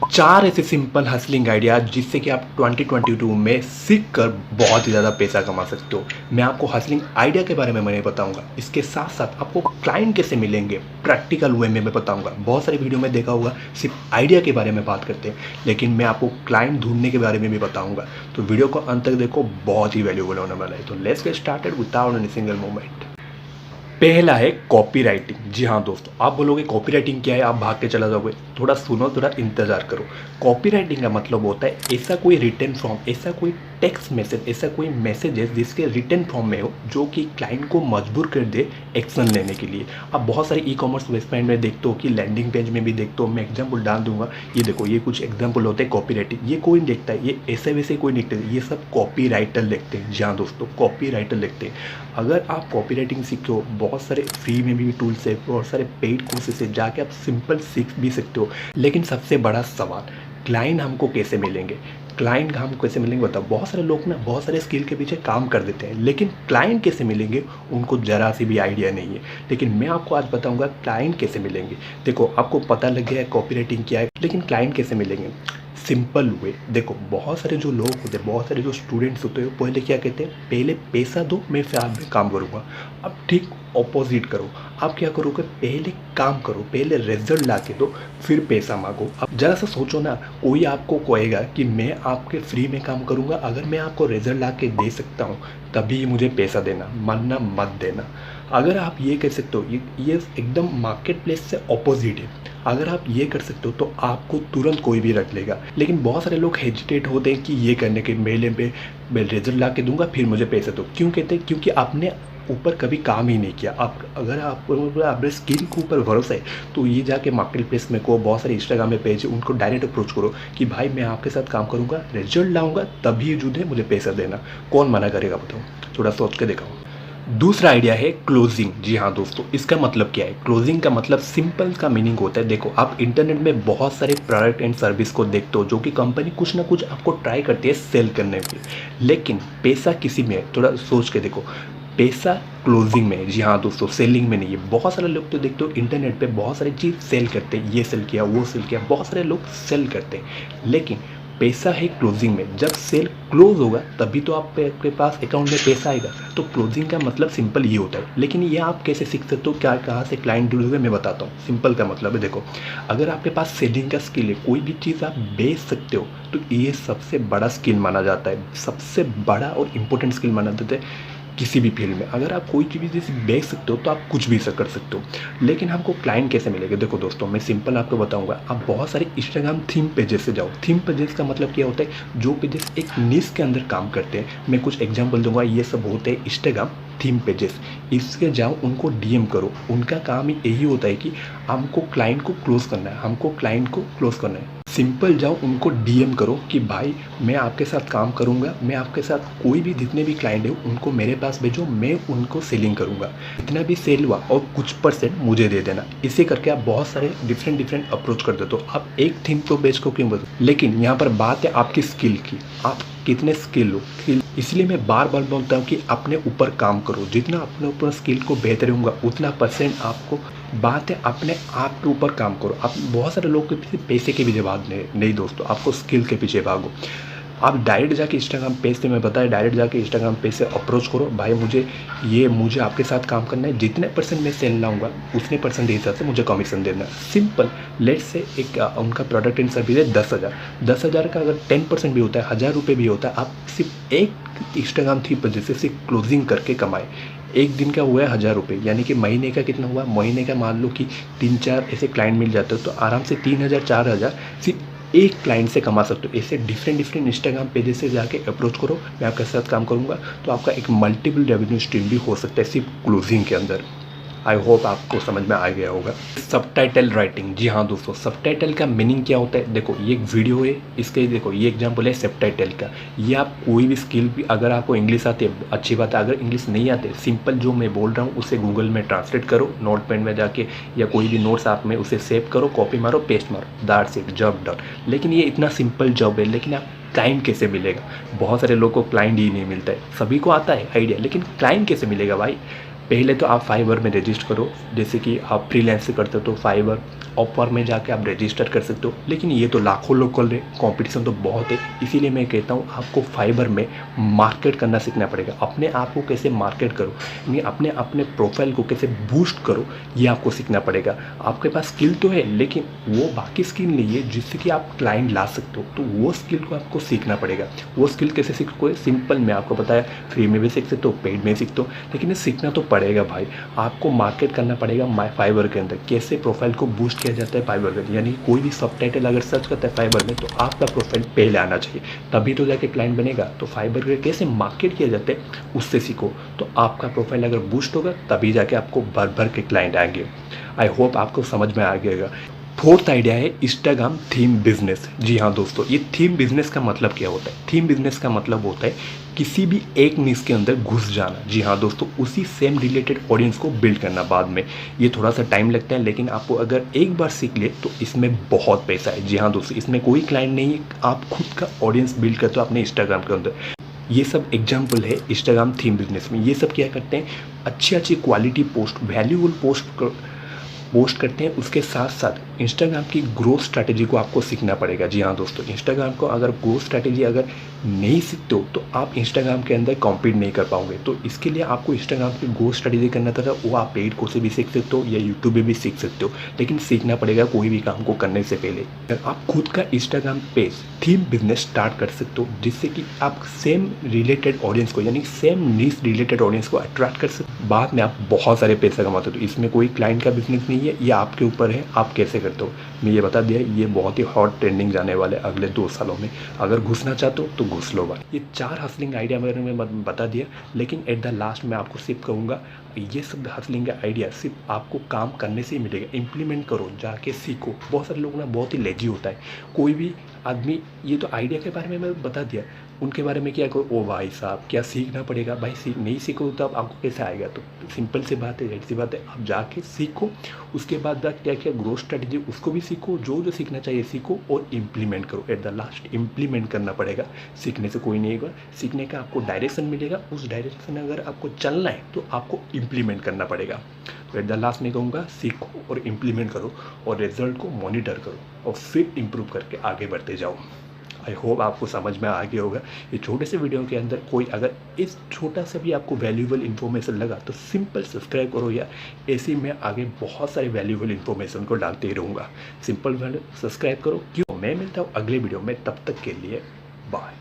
4 ऐसे simple hustling ideas जिससे कि आप 2022 में सीख कर बहुत ही ज़्यादा पैसा कमा सकते हो। मैं आपको हसलिंग आइडिया के बारे में मैं बताऊंगा, इसके साथ साथ आपको क्लाइंट कैसे मिलेंगे प्रैक्टिकल वे में मैं बताऊंगा। बहुत सारे वीडियो में देखा होगा सिर्फ आइडिया के बारे में बात करते हैं, लेकिन मैं आपको क्लाइंट ढूंढने के बारे में भी बताऊंगा। तो वीडियो को अंत तक देखो, बहुत ही वैल्यूबल होने वाला है। तो let's get started without any single moment. पहला है कॉपी राइटिंग। जी हाँ दोस्तों, आप बोलोगे कॉपी राइटिंग क्या है, आप भाग के चला जाओगे। थोड़ा सुनो, थोड़ा इंतजार करो। कॉपी राइटिंग का मतलब होता है ऐसा कोई रिटन फॉर्म, ऐसा कोई टेक्स्ट मैसेज, ऐसा कोई मैसेजेस जिसके रिटन फॉर्म में हो जो कि क्लाइंट को मजबूर कर दे एक्शन लेने के लिए। आप बहुत सारे ई कॉमर्स वेबसाइट में देखते हो कि लैंडिंग पेज में भी देखते हो। मैं एग्जाम्पल डाल दूंगा, ये देखो, ये कुछ एग्जाम्पल होते हैं कॉपी राइटिंग। ये कोई नहीं देखता है, ये ऐसे वैसे कोई नहीं लिखते, ये सब कॉपी राइटर लिखते हैं। जी हाँ दोस्तों, कॉपी राइटर लिखते हैं। अगर आप कॉपी राइटिंग सीखते हो, बहुत सारे फ्री में भी टूल्स है, बहुत सारे पेड कोर्सेस है, जाके आप सिंपल सीख भी सकते हो। लेकिन सबसे बड़ा सवाल, क्लाइंट हमको कैसे मिलेंगे? क्लाइंट हमको कैसे मिलेंगे बताओ। बहुत सारे लोग ना बहुत सारे स्किल के पीछे काम कर देते हैं, लेकिन क्लाइंट कैसे मिलेंगे उनको ज़रा सी भी आइडिया नहीं है। लेकिन मैं आपको आज बताऊंगा क्लाइंट कैसे मिलेंगे। देखो, आपको पता लग गया है कॉपी राइटिंग क्या है, लेकिन क्लाइंट कैसे मिलेंगे? Simple way. देखो, बहुत सारे जो लोग होते हैं, बहुत सारे जो स्टूडेंट्स होते हैं, पहले क्या कहते हैं, पहले पैसा दो, मैं फिर आप में काम करूँगा। अब ठीक ऑपोजिट करो। आप क्या करोगे, पहले काम करो, पहले रिजल्ट ला के दो, फिर पैसा मांगो। अब जरा सा सोचो ना, कोई आपको कहेगा कि मैं आपके फ्री में काम करूँगा, अगर मैं आपको रिजल्ट ला के दे सकता हूँ तभी मुझे पैसा देना, वरना मत देना। अगर आप ये कह सकते हो, ये एकदम मार्केट प्लेस से ऑपोजिट है। अगर आप ये कर सकते हो तो आपको तुरंत कोई भी रख लेगा। लेकिन बहुत सारे लोग हेजिटेट होते हैं कि ये करने के, मेले पे मैं रिजल्ट ला के दूंगा फिर मुझे पैसा दो। क्यों कहते हैं? क्योंकि आपने ऊपर कभी काम ही नहीं किया। आप अगर आपके स्किल के ऊपर भरोसा है तो ये जाके मार्केट प्लेस में को, बहुत सारे इंस्टाग्राम में पेज है, उनको डायरेक्ट अप्रोच करो कि भाई मैं आपके साथ काम करूँगा, रिजल्ट लाऊंगा तभी जो है मुझे पैसा देना। कौन मना करेगा बताओ? थोड़ा सोच के दिखाओ। दूसरा आइडिया है क्लोजिंग। जी हाँ दोस्तों, इसका मतलब क्या है? क्लोजिंग का मतलब सिंपल का मीनिंग होता है, देखो, आप इंटरनेट में बहुत सारे प्रोडक्ट एंड सर्विस को देखते हो जो कि कंपनी कुछ ना कुछ आपको ट्राई करती है सेल करने के, लेकिन पैसा किसी में है? थोड़ा सोच के देखो, पैसा क्लोजिंग में है। जी हाँ दोस्तों, सेलिंग में नहीं है। बहुत सारे लोग तो देखते हो इंटरनेट पे बहुत सारी चीज़ सेल करते हैं, ये सेल किया, वो सेल किया, बहुत सारे लोग सेल करते हैं, लेकिन पैसा है क्लोजिंग में। जब सेल क्लोज होगा तभी तो आपके पास अकाउंट में पैसा आएगा। तो क्लोजिंग का मतलब सिंपल ये होता है। लेकिन ये आप कैसे सीख सकते हो, क्या कहाँ से क्लाइंट ढूंढोगे, मैं बताता हूँ। सिंपल का मतलब है, देखो, अगर आपके पास सेलिंग का स्किल है, कोई भी चीज़ आप बेच सकते हो, तो ये सबसे बड़ा स्किल माना जाता है, सबसे बड़ा और इम्पोर्टेंट स्किल माना जाता है किसी भी फील्ड में। अगर आप कोई चीज़ जैसे बेच सकते हो तो आप कुछ भी कर सकते हो। लेकिन हमको क्लाइंट कैसे मिलेगा? देखो दोस्तों, मैं सिंपल आपको बताऊंगा। आप बहुत सारे इंस्टाग्राम थीम पेजेस से जाओ। थीम पेजेस का मतलब क्या होता है? जो पेजेस एक निश के अंदर काम करते हैं। मैं कुछ एग्जांपल दूंगा, ये सब होते हैं इंस्टाग्राम थीम पेजेस। इसके जाओ, उनको डीएम करो। उनका काम ही यही होता है कि हमको क्लाइंट को क्लोज करना है, हमको क्लाइंट को क्लोज करना है। सिंपल जाओ, उनको डीएम करो कि भाई मैं आपके साथ काम करूंगा, मैं आपके साथ कोई भी जितने भी क्लाइंट है उनको मेरे पास भेजो, मैं उनको सेलिंग करूंगा, इतना भी सेल हुआ और कुछ परसेंट मुझे दे देना। इसे करके आप बहुत सारे डिफरेंट अप्रोच कर देते हो। आप एक थीम तो बेच को क्यों बदलो? लेकिन यहाँ पर बात है आपकी स्किल की, आप कितने स्किल हो। इसलिए मैं बार बार बोलता हूँ कि अपने ऊपर काम करो। जितना अपने ऊपर स्किल को बेहतर होगा उतना परसेंट आपको। बात है अपने आप के ऊपर काम करो। आप बहुत सारे लोग के पीछे पैसे के पीछे भागने नहीं दोस्तों, आपको स्किल के पीछे भागो। आप डायरेक्ट जाके इंस्टाग्राम पेज से, मैं बताया, डायरेक्ट जाके इंस्टाग्राम पेज से अप्रोच करो, भाई मुझे आपके साथ काम करना है, जितने परसेंट मैं सेल लाऊंगा उतने परसेंट के हिसाब से मुझे कमीशन देना है। सिंपल। लेट्स से एक उनका प्रोडक्ट एंड सर्विस है 10,000। 10,000 का अगर 10% भी होता है, 1,000 रुपये भी होता है, आप सिर्फ एक इंस्टाग्राम थी वजह से सिर्फ क्लोजिंग करके कमाए। एक दिन का हुआ है 1,000 रुपये, यानी कि महीने का कितना हुआ? महीने का मान लो कि 3-4 ऐसे क्लाइंट मिल जाते हो तो आराम से 3,000 4,000 सिर्फ एक क्लाइंट से कमा सकते हो। ऐसे डिफरेंट इंस्टाग्राम पेजेस से जाके अप्रोच करो, मैं आपके साथ काम करूंगा, तो आपका एक मल्टीपल रेवेन्यू स्ट्रीम भी हो सकता है सिर्फ क्लोजिंग के अंदर। आई होप आपको समझ में आ गया होगा। Subtitle writing. जी हाँ दोस्तों, सबटाइटल का मीनिंग क्या होता है? देखो, ये एक वीडियो है, इसके देखो ये एग्जांपल है सबटाइटल का। ये आप कोई भी स्किल भी, अगर आपको इंग्लिश आती है अच्छी बात है, अगर इंग्लिश नहीं आते, सिंपल जो मैं बोल रहा हूँ उसे गूगल में ट्रांसलेट करो, नोट पेन में जाके, या कोई भी नोट्स आप में उसे सेव करो, कॉपी मारो, पेस्ट मारो, दैट्स इट, जॉब डन। लेकिन ये इतना सिंपल जॉब है, लेकिन आप क्लाइंट कैसे मिलेगा? बहुत सारे लोगों को क्लाइंट ही नहीं मिलता है। सभी को आता है आइडिया, लेकिन क्लाइंट कैसे मिलेगा भाई? पहले तो आप फाइवर में रजिस्टर करो, जैसे कि आप फ्रीलांस से करते हो तो फाइवर ऑफर में जाके आप रजिस्टर कर सकते हो। लेकिन ये तो लाखों लोग कर रहे, कंपटीशन तो बहुत है, इसीलिए मैं कहता हूँ आपको फाइवर में मार्केट करना सीखना पड़ेगा। अपने आप को कैसे मार्केट करो, यानी अपने अपने प्रोफाइल को कैसे बूस्ट करो, ये आपको सीखना पड़ेगा। आपके पास स्किल तो है, लेकिन वो बाकी स्किल नहीं है जिससे कि आप क्लाइंट ला सकते हो, तो वो स्किल को आपको सीखना पड़ेगा। वो स्किल कैसे सीखोगे? सिंपल, मैं आपको बताया, फ्री में भी सीख सकते हो, पेड में सीखते हो, लेकिन ये सीखना तो पड़ेगा भाई। आपको मार्केट करना पड़ेगा माई फाइवर के अंदर, कैसे प्रोफाइल को बूस्ट किया जाता है फाइवर के अंदर। यानी कोई भी सबटाइटल अगर सर्च करता है फाइवर में, तो आपका प्रोफाइल पहले आना चाहिए, तभी तो जाके क्लाइंट बनेगा। तो फाइवर के कैसे मार्केट किया जाता है उससे सीखो, तो आपका प्रोफाइल अगर बूस्ट होगा तभी जाके आपको भर भर के क्लाइंट आएंगे। आई होप आपको समझ में आ गया। फोर्थ आइडिया है इंस्टाग्राम थीम बिजनेस। जी हाँ दोस्तों, ये थीम बिजनेस का मतलब क्या होता है? थीम बिजनेस का मतलब होता है किसी भी एक निश के अंदर घुस जाना। जी हाँ दोस्तों, उसी सेम रिलेटेड ऑडियंस को बिल्ड करना। बाद में ये थोड़ा सा टाइम लगता है, लेकिन आपको अगर एक बार सीख ले तो इसमें बहुत पैसा है। जी हाँ दोस्तों, इसमें कोई क्लाइंट नहीं है, आप खुद का ऑडियंस बिल्ड करते हो अपने इंस्टाग्राम के अंदर। ये सब एग्जाम्पल है इंस्टाग्राम थीम बिजनेस में। ये सब क्या करते हैं, अच्छी अच्छी क्वालिटी पोस्ट, वैल्यूबल पोस्ट करते हैं। उसके साथ साथ इंस्टाग्राम की ग्रोथ स्ट्रैटेजी को आपको सीखना पड़ेगा। जी हाँ दोस्तों, इंस्टाग्राम को अगर ग्रोथ स्ट्रैटेजी अगर नहीं सीखते हो तो आप इंस्टाग्राम के अंदर कॉम्पीट नहीं कर पाओगे। तो इसके लिए आपको इंस्टाग्राम की ग्रोथ स्ट्रैटेजी करना था, वो आप पेड कोर्स से भी सीख सकते हो या यूट्यूब पे भी सीख सकते हो, लेकिन सीखना पड़ेगा कोई भी काम को करने से पहले। आप खुद का Instagram page theme business start कर सकते हो, जिससे कि आप सेम रिलेटेड ऑडियंस को, यानी सेम नीश रिलेटेड ऑडियंस को अट्रैक्ट कर सकते हो। बाद में आप बहुत सारे पैसा कमाते हो। तो इसमें कोई क्लाइंट का बिजनेस नहीं है, ये आपके ऊपर है, आप कैसे करते हो। मैं ये बता दिया, ये बहुत ही हॉट ट्रेंडिंग जाने वाले अगले 2 सालों में। अगर घुसना चाहते हो तो घुस लो भाई। ये 4 हसलिंग आइडिया मैंने बता दिया, लेकिन एट द लास्ट में आपको सिर्फ कहूँगा, ये सब हसलिंग का आइडिया सिर्फ आपको काम करने से ही मिलेगा। इम्प्लीमेंट करो, जाके सीखो। बहुत सारे लोग ना बहुत ही लेजी होता है। कोई भी आदमी, ये तो आइडिया के बारे में मैं बता दिया, उनके बारे में क्या करो, ओ भाई साहब क्या सीखना पड़ेगा भाई। नहीं सीखो तो अब आपको कैसे आएगा? तो सिंपल सी बात है, ऐसी बात है, आप जाके सीखो। उसके बाद क्या क्या ग्रोथ स्ट्रेटजी उसको भी सीखो, जो जो सीखना चाहिए सीखो और इम्प्लीमेंट करो। एट द लास्ट इम्प्लीमेंट करना पड़ेगा। सीखने से कोई नहीं होगा, सीखने का आपको डायरेक्शन मिलेगा, उस डायरेक्शन में अगर आपको चलना है तो आपको इम्प्लीमेंट करना पड़ेगा। तो एट द लास्ट में कहूँगा, सीखो और इम्प्लीमेंट करो और रिजल्ट को मॉनिटर करो और फिर इम्प्रूव करके आगे बढ़ते जाओ। आई होप आपको समझ में आ गया होगा। ये छोटे से वीडियो के अंदर कोई अगर इस छोटा सा भी आपको वैल्यूएबल इन्फॉर्मेशन लगा तो सिंपल सब्सक्राइब करो यार। ऐसे मैं आगे बहुत सारे वैल्यूएबल इन्फॉर्मेशन को डालते ही रहूँगा। सिंपल सब्सक्राइब करो। क्यों? मैं मिलता हूँ अगले वीडियो में, तब तक के लिए बाय।